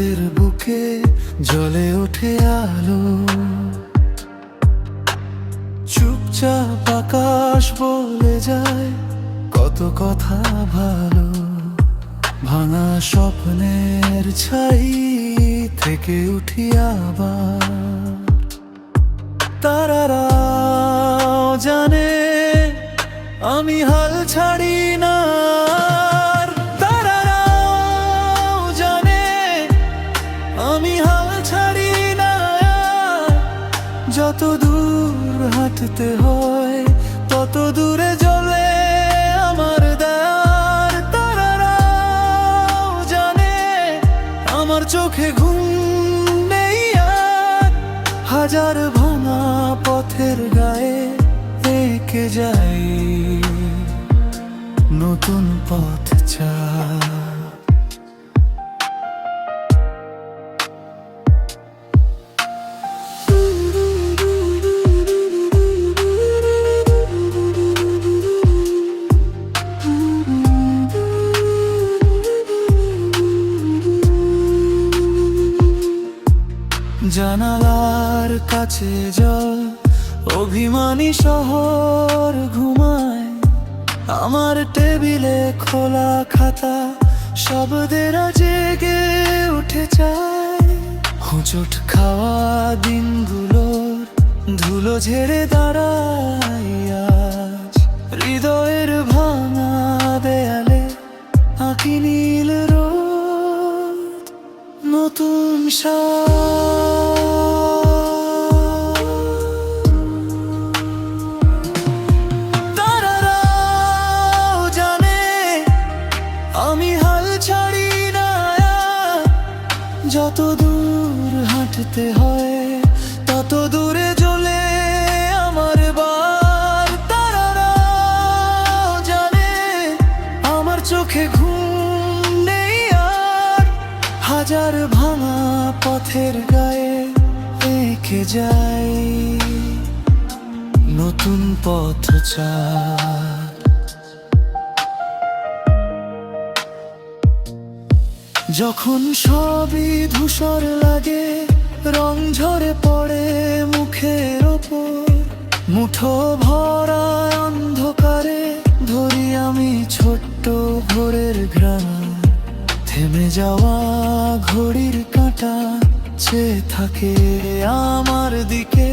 রাতের বুকে জ্বলে ওঠে আলো, চুপচাপ আকাশ বলে যায় কত কথা ভালো। ভাঙা স্বপ্নের ছাই থেকে উঠি আবার, তারারাও জানে আমি হাল ছাড়ি না। তারারাও জানে আমি হাল ছাড়ি না। যত দূর হাঁটতে হয় তত দূরে জ্বলে আমার দ্বার। তারারাও জানে আমার চোখে ঘুম নেই আর, হাজার ভাঙা পথের গায়ে এঁকে যাই নতুন পথ চাই। জানালার কাছে জল, অভিমানী শহর ঘুমায়। আমার টেবিলে খোলা খাতা, শব্দের জেগে উঠে যায়। হোঁচট খাওয়া দিনগুলোর ধুলো ঝেড়ে দাঁড়াই আজ। হৃদয়ের ভাঙা দেয়ালে আঁকি নীল রোদ, নতুন তারারাও জানে আমি হাল ছাড়ি না। যত দূর হাঁটতে হয় তত দূরে জ্বলে আমার বার। তারারাও জানে আমার চোখে ঘুম নেই আর, হাজার ভাঙা পথের গায়ে এঁকে যাই নতুন পথ চাই। যখন সবই ধূসর লাগে, রং ঝরে পড়ে মুখের ওপর, মুঠো ভরা অন্ধকারে ধরি আমি ছোট্ট ভোরের ঘ্রাণ। থেমে যাওয়া ঘড়ির কাঁটা চেয়ে থাকে আমার দিকে,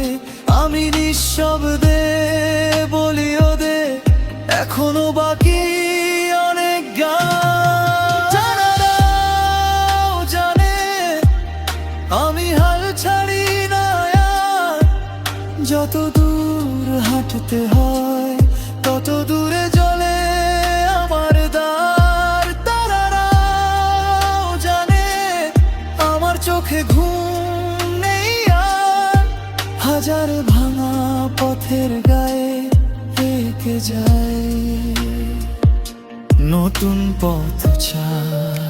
আমি নিঃশব্দে বলি ওদের এখনো বাকি অনেক গান। তারারাও জানে আমি হাল ছাড়ি না আর, যত দূর হাঁটতে হয় তত দূরে জ্বলে আমার দ্বার। তারারাও জানে আমার চোখে ঘুম নেই আর, হাজার ভাঙা পথের গায়ে এঁকে যায় নতুন পথ চাই।